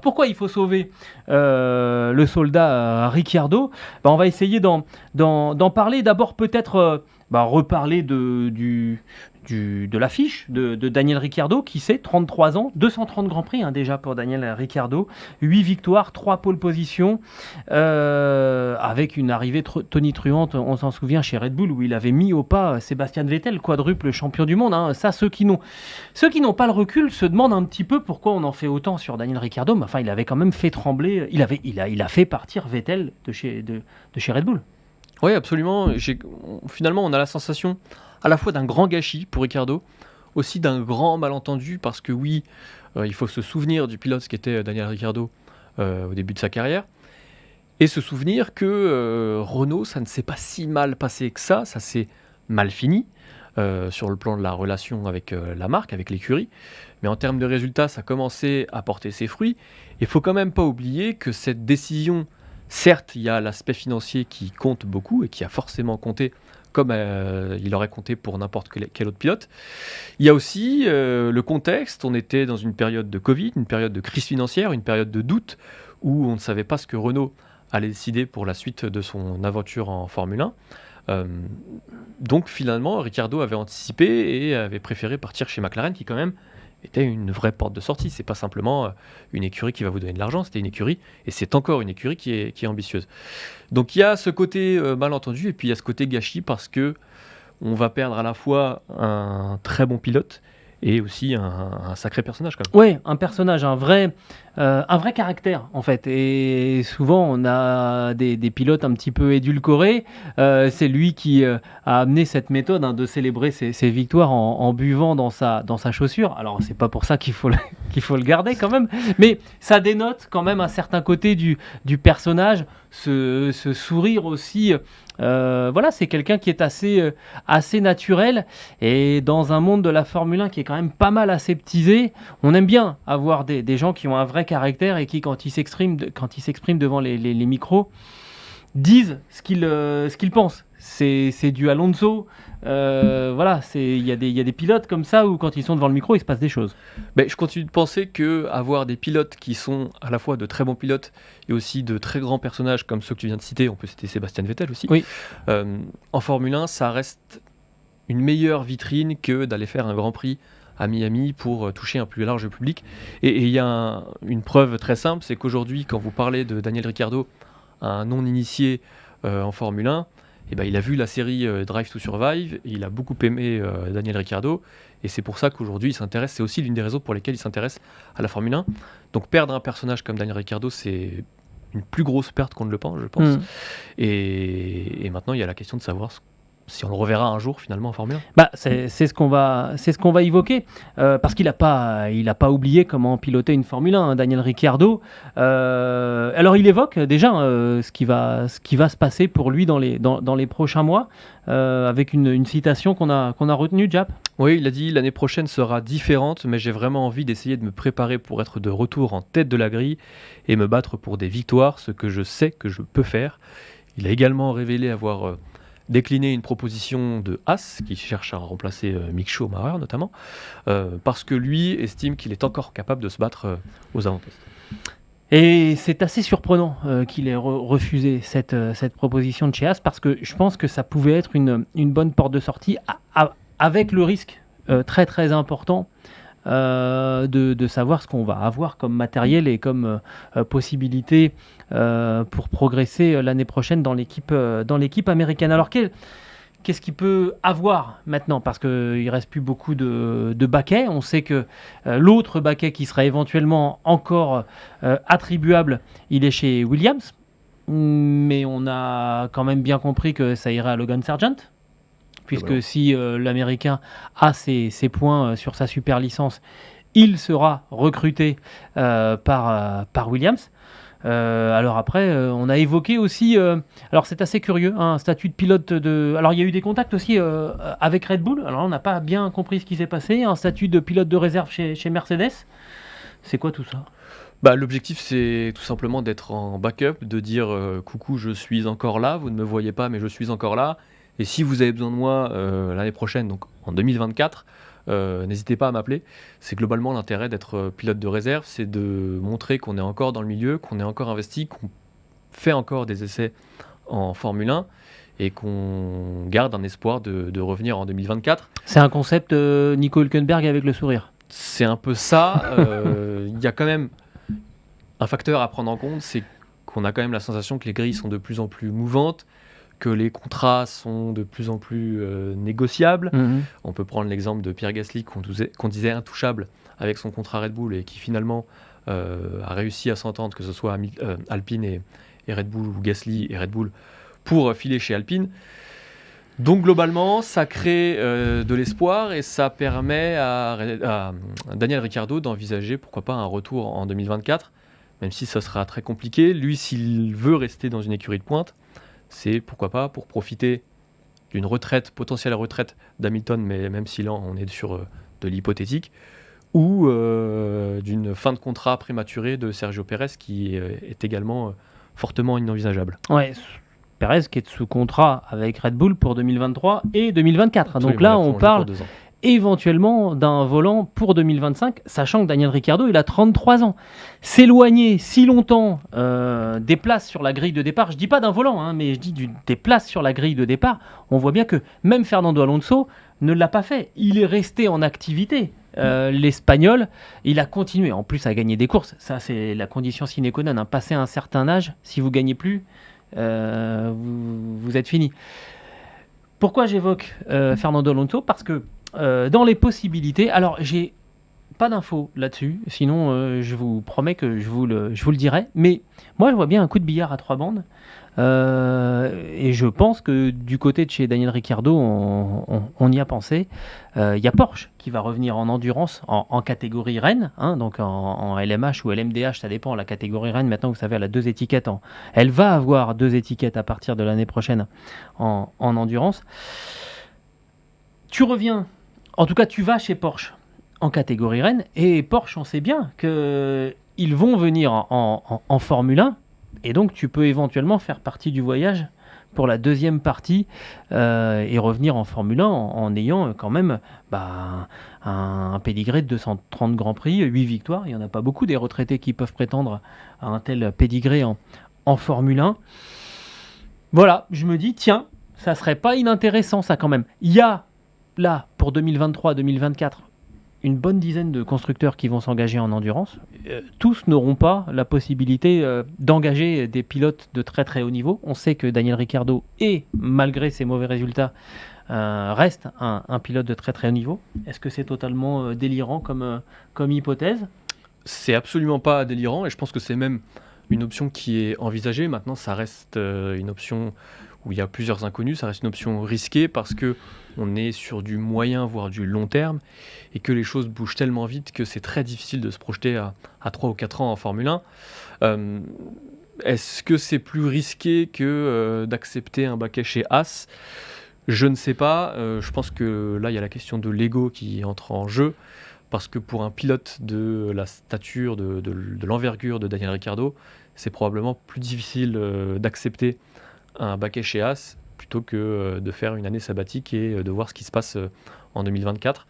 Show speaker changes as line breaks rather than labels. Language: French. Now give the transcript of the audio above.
pourquoi il faut sauver le soldat Ricciardo? On va essayer d'en parler. D'abord peut-être reparler de l'affiche de Daniel Ricciardo, qui c'est 33 ans, 230 Grands Prix déjà pour Daniel Ricciardo, 8 victoires, 3 pole positions, avec une arrivée tonitruante, on s'en souvient, chez Red Bull, où il avait mis au pas Sébastien Vettel, quadruple champion du monde. Ça, ceux qui n'ont pas le recul se demandent un petit peu pourquoi on en fait autant sur Daniel Ricciardo, mais enfin, il avait quand même fait trembler, il a fait partir Vettel de chez Red Bull.
Oui, absolument. Finalement, on a la sensation à la fois d'un grand gâchis pour Ricciardo, aussi d'un grand malentendu, parce que oui, il faut se souvenir du pilote qu'était Daniel Ricciardo au début de sa carrière, et se souvenir que Renault, ça ne s'est pas si mal passé que ça s'est mal fini sur le plan de la relation avec la marque, avec l'écurie, mais en termes de résultats, ça commençait à porter ses fruits. Il ne faut quand même pas oublier que cette décision, certes, il y a l'aspect financier qui compte beaucoup et qui a forcément compté comme il aurait compté pour n'importe quel autre pilote. Il y a aussi le contexte. On était dans une période de Covid, une période de crise financière, une période de doute où on ne savait pas ce que Renault allait décider pour la suite de son aventure en Formule 1. Donc finalement, Ricciardo avait anticipé et avait préféré partir chez McLaren, qui quand même était une vraie porte de sortie. C'est pas simplement une écurie qui va vous donner de l'argent, c'était une écurie, et c'est encore une écurie qui est ambitieuse. Donc il y a ce côté malentendu, et puis il y a ce côté gâchis, parce que on va perdre à la fois un très bon pilote et aussi un sacré personnage quand même.
Oui, un personnage, un vrai caractère en fait. Et souvent on a des pilotes un petit peu édulcorés. C'est lui qui a amené cette méthode de célébrer ses victoires en buvant dans sa chaussure. Alors c'est pas pour ça qu'il faut le garder quand même, mais ça dénote quand même un certain côté du personnage, ce sourire aussi. Voilà, c'est quelqu'un qui est assez naturel, et dans un monde de la Formule 1 qui est quand même pas mal aseptisé, on aime bien avoir des gens qui ont un vrai caractère et qui, quand ils s'expriment devant les micros, disent ce qu'ils pensent. C'est du Alonso. Voilà, il y a des pilotes comme ça où quand ils sont devant le micro, il se passe des choses.
Mais je continue de penser que avoir des pilotes qui sont à la fois de très bons pilotes et aussi de très grands personnages comme ceux que tu viens de citer, on peut citer Sébastien Vettel aussi,
oui.
En Formule 1, ça reste une meilleure vitrine que d'aller faire un Grand Prix à Miami pour toucher un plus large public. Et il y a une preuve très simple, c'est qu'aujourd'hui, quand vous parlez de Daniel Ricciardo, un non-initié en Formule 1, il a vu la série Drive to Survive, il a beaucoup aimé Daniel Ricciardo, et c'est pour ça qu'aujourd'hui il s'intéresse, c'est aussi l'une des raisons pour lesquelles il s'intéresse à la Formule 1. Donc perdre un personnage comme Daniel Ricciardo, c'est une plus grosse perte qu'on ne le pense, je pense. Et maintenant il y a la question de savoir si on le reverra un jour finalement en Formule
1. C'est ce qu'on va évoquer, parce qu'il n'a pas oublié comment piloter une Formule 1, Daniel Ricciardo. Alors il évoque déjà ce qui va se passer pour lui dans les prochains mois, avec une citation qu'on a retenue, Jap.
Oui, il a dit: l'année prochaine sera différente, mais j'ai vraiment envie d'essayer de me préparer pour être de retour en tête de la grille et me battre pour des victoires, ce que je sais que je peux faire. Il a également révélé avoir décliner une proposition de Haas, qui cherche à remplacer Mick Schumacher notamment, parce que lui estime qu'il est encore capable de se battre aux avant-postes.
Et c'est assez surprenant qu'il ait refusé cette proposition de chez Haas, parce que je pense que ça pouvait être une bonne porte de sortie, avec le risque très très important de savoir ce qu'on va avoir comme matériel et comme possibilité pour progresser l'année prochaine dans l'équipe américaine. Alors qu'est-ce qu'il peut avoir maintenant, parce qu'il ne reste plus beaucoup de baquets. On sait que l'autre baquet qui sera éventuellement encore attribuable, il est chez Williams, mais on a quand même bien compris que ça irait à Logan Sargent, puisque si l'Américain a ses points sur sa super licence, il sera recruté par Williams. Alors après, on a évoqué aussi, alors c'est assez curieux, un statut de pilote alors il y a eu des contacts aussi avec Red Bull, alors on n'a pas bien compris ce qui s'est passé, un statut de pilote de réserve chez Mercedes. C'est quoi tout ça ?
L'objectif, c'est tout simplement d'être en backup, de dire coucou, je suis encore là, vous ne me voyez pas mais je suis encore là, et si vous avez besoin de moi l'année prochaine, donc en 2024, n'hésitez pas à m'appeler. C'est globalement l'intérêt d'être pilote de réserve, c'est de montrer qu'on est encore dans le milieu, qu'on est encore investi, qu'on fait encore des essais en Formule 1 et qu'on garde un espoir de revenir en 2024.
C'est un concept Nico Hülkenberg avec le sourire.
C'est un peu ça. Il y a quand même un facteur à prendre en compte, c'est qu'on a quand même la sensation que les grilles sont de plus en plus mouvantes, que les contrats sont de plus en plus négociables. On peut prendre l'exemple de Pierre Gasly qu'on disait intouchable avec son contrat Red Bull et qui finalement a réussi à s'entendre, que ce soit Alpine et Red Bull, ou Gasly et Red Bull, pour filer chez Alpine. Donc globalement, ça crée de l'espoir et ça permet à Daniel Ricciardo d'envisager pourquoi pas un retour en 2024, même si ça sera très compliqué. Lui, s'il veut rester dans une écurie de pointe, c'est pourquoi pas pour profiter d'une potentielle retraite d'Hamilton, mais même si là on est sur de l'hypothétique, ou d'une fin de contrat prématurée de Sergio Pérez qui est également fortement inenvisageable.
Ouais, Pérez qui est sous contrat avec Red Bull pour 2023 et 2024.
Absolument,
Donc là, on parle
2 ans.
Éventuellement d'un volant pour 2025, sachant que Daniel Ricciardo, il a 33 ans. S'éloigner si longtemps des places sur la grille de départ, je dis pas d'un volant, mais je dis des places sur la grille de départ, on voit bien que même Fernando Alonso ne l'a pas fait. Il est resté en activité. L'Espagnol, il a continué en plus à gagner des courses. Ça, c'est la condition sine qua non. Passé un certain âge, si vous ne gagnez plus, vous êtes fini. Pourquoi j'évoque Fernando Alonso ? Parce que dans les possibilités, alors j'ai pas d'infos là-dessus, sinon je vous promets que je vous le dirai, mais moi je vois bien un coup de billard à 3 bandes, et je pense que du côté de chez Daniel Ricciardo, on y a pensé. Il y a Porsche qui va revenir en endurance, en catégorie Rennes, donc en LMH ou LMDH, ça dépend. La catégorie Rennes, maintenant vous savez, elle a 2 étiquettes. Elle va avoir 2 étiquettes à partir de l'année prochaine en endurance. Tu reviens, en tout cas tu vas chez Porsche en catégorie Rennes, et Porsche, on sait bien qu'ils vont venir en Formule 1, et donc tu peux éventuellement faire partie du voyage pour la deuxième partie et revenir en Formule 1 en ayant quand même un pédigré de 230 Grands Prix, 8 victoires. Il n'y en a pas beaucoup des retraités qui peuvent prétendre à un tel pédigré en Formule 1. Voilà, je me dis, tiens, ça serait pas inintéressant ça quand même. Il y a là, pour 2023-2024, une bonne dizaine de constructeurs qui vont s'engager en endurance. Tous n'auront pas la possibilité d'engager des pilotes de très très haut niveau. On sait que Daniel Ricciardo, malgré ses mauvais résultats, reste un pilote de très très haut niveau. Est-ce que c'est totalement délirant comme hypothèse ?
C'est absolument pas délirant, et je pense que c'est même une option qui est envisagée. Maintenant, ça reste une option où il y a plusieurs inconnus, ça reste une option risquée parce que on est sur du moyen, voire du long terme, et que les choses bougent tellement vite que c'est très difficile de se projeter à 3 ou 4 ans en Formule 1. Est-ce que c'est plus risqué que d'accepter un baquet chez Haas ? Je ne sais pas. Je pense que là, il y a la question de l'ego qui entre en jeu, parce que pour un pilote de la stature, de l'envergure de Daniel Ricciardo, c'est probablement plus difficile d'accepter un baquet chez Haas plutôt que de faire une année sabbatique et de voir ce qui se passe en 2024.